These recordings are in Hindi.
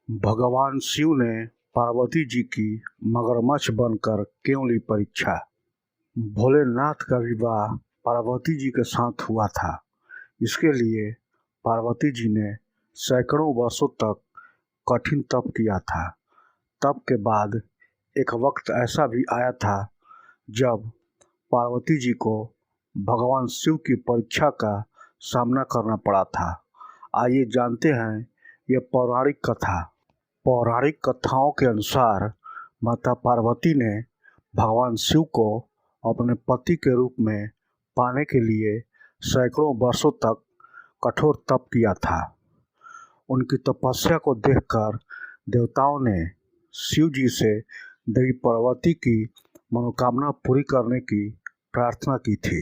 भगवान शिव ने पार्वती जी की मगरमच्छ बनकर क्यों ली परीक्षा। भोलेनाथ का विवाह पार्वती जी के साथ हुआ था। इसके लिए पार्वती जी ने सैकड़ों वर्षों तक कठिन तप किया था। तप के बाद एक वक्त ऐसा भी आया था जब पार्वती जी को भगवान शिव की परीक्षा का सामना करना पड़ा था। आइए जानते हैं ये पौराणिक कथा। पौराणिक कथाओं के अनुसार माता पार्वती ने भगवान शिव को अपने पति के रूप में पाने के लिए सैकड़ों वर्षों तक कठोर तप किया था। उनकी तपस्या को देखकर देवताओं ने शिव जी से देवी पार्वती की मनोकामना पूरी करने की प्रार्थना की थी।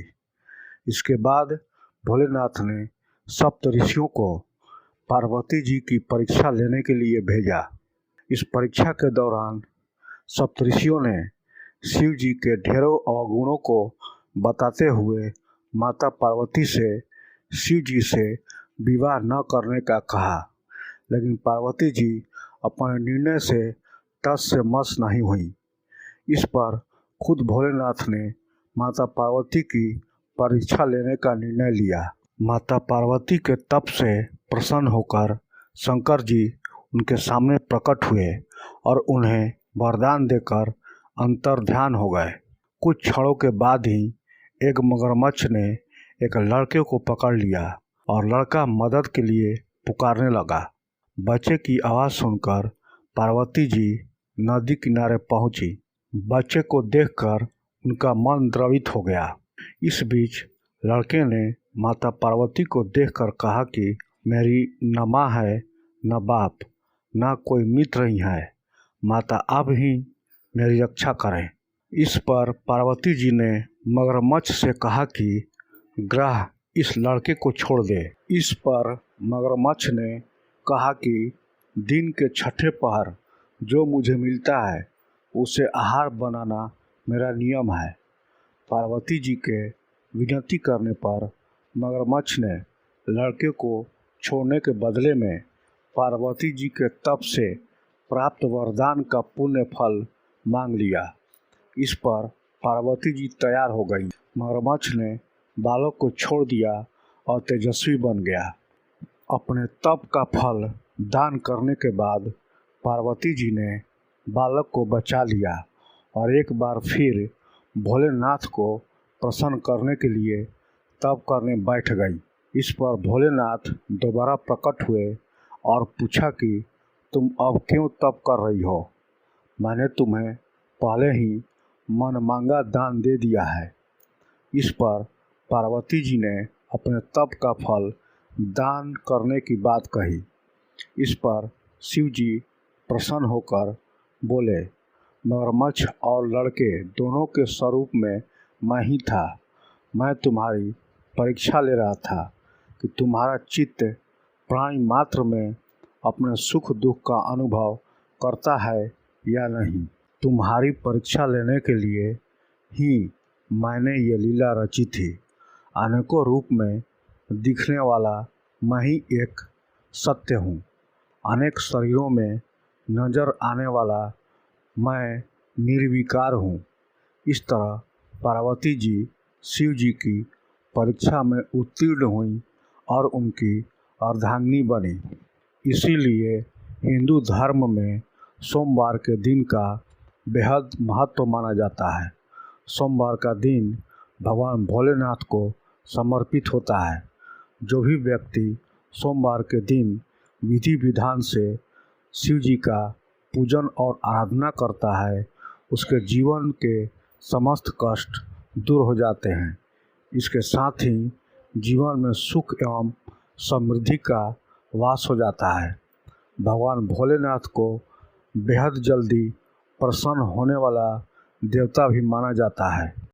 इसके बाद भोलेनाथ ने सप्त ऋषियों को पार्वती जी की परीक्षा लेने के लिए भेजा। इस परीक्षा के दौरान सप्तऋषियों ने शिव जी के ढेरों अवगुणों को बताते हुए माता पार्वती से शिव जी से विवाह न करने का कहा, लेकिन पार्वती जी अपने निर्णय से टस से मस नहीं हुई। इस पर खुद भोलेनाथ ने माता पार्वती की परीक्षा लेने का निर्णय लिया। माता पार्वती के तप से प्रसन्न होकर शंकर जी उनके सामने प्रकट हुए और उन्हें वरदान देकर अंतर्ध्यान हो गए। कुछ क्षणों के बाद ही एक मगरमच्छ ने एक लड़के को पकड़ लिया और लड़का मदद के लिए पुकारने लगा। बच्चे की आवाज़ सुनकर पार्वती जी नदी किनारे पहुंची। बच्चे को देखकर उनका मन द्रवित हो गया। इस बीच लड़के ने माता पार्वती को देखकर कहा कि मेरी न माँ है, न बाप, न कोई मित्र ही है। माता आप ही मेरी रक्षा करें। इस पर पार्वती जी ने मगरमच्छ से कहा कि ग्रह इस लड़के को छोड़ दे। इस पर मगरमच्छ ने कहा कि दिन के छठे पहर जो मुझे मिलता है उसे आहार बनाना मेरा नियम है। पार्वती जी के विनती करने पर मगरमच्छ ने लड़के को छोड़ने के बदले में पार्वती जी के तप से प्राप्त वरदान का पुण्य फल मांग लिया। इस पर पार्वती जी तैयार हो गई। मगरमच्छ ने बालक को छोड़ दिया और तेजस्वी बन गया। अपने तप का फल दान करने के बाद पार्वती जी ने बालक को बचा लिया और एक बार फिर भोलेनाथ को प्रसन्न करने के लिए तप करने बैठ गई। इस पर भोलेनाथ दोबारा प्रकट हुए और पूछा कि तुम अब क्यों तप कर रही हो? मैंने तुम्हें पहले ही मनमांगा दान दे दिया है। इस पर पार्वती जी ने अपने तप का फल दान करने की बात कही। इस पर शिव जी प्रसन्न होकर बोले, मगरमच्छ और लड़के दोनों के स्वरूप में मैं ही था। मैं तुम्हारी परीक्षा ले रहा था कि तुम्हारा चित्त प्राणी मात्र में अपने सुख दुख का अनुभव करता है या नहीं। तुम्हारी परीक्षा लेने के लिए ही मैंने ये लीला रची थी। अनेकों रूप में दिखने वाला मैं ही एक सत्य हूँ। अनेक शरीरों में नजर आने वाला मैं निर्विकार हूँ। इस तरह पार्वती जी शिव जी की परीक्षा में उत्तीर्ण हुई और उनकी अर्धांगिनी बनी। इसीलिए हिंदू धर्म में सोमवार के दिन का बेहद महत्व माना जाता है। सोमवार का दिन भगवान भोलेनाथ को समर्पित होता है। जो भी व्यक्ति सोमवार के दिन विधि विधान से शिव जी का पूजन और आराधना करता है, उसके जीवन के समस्त कष्ट दूर हो जाते हैं। इसके साथ ही जीवन में सुख एवं समृद्धि का वास हो जाता है। भगवान भोलेनाथ को बेहद जल्दी प्रसन्न होने वाला देवता भी माना जाता है।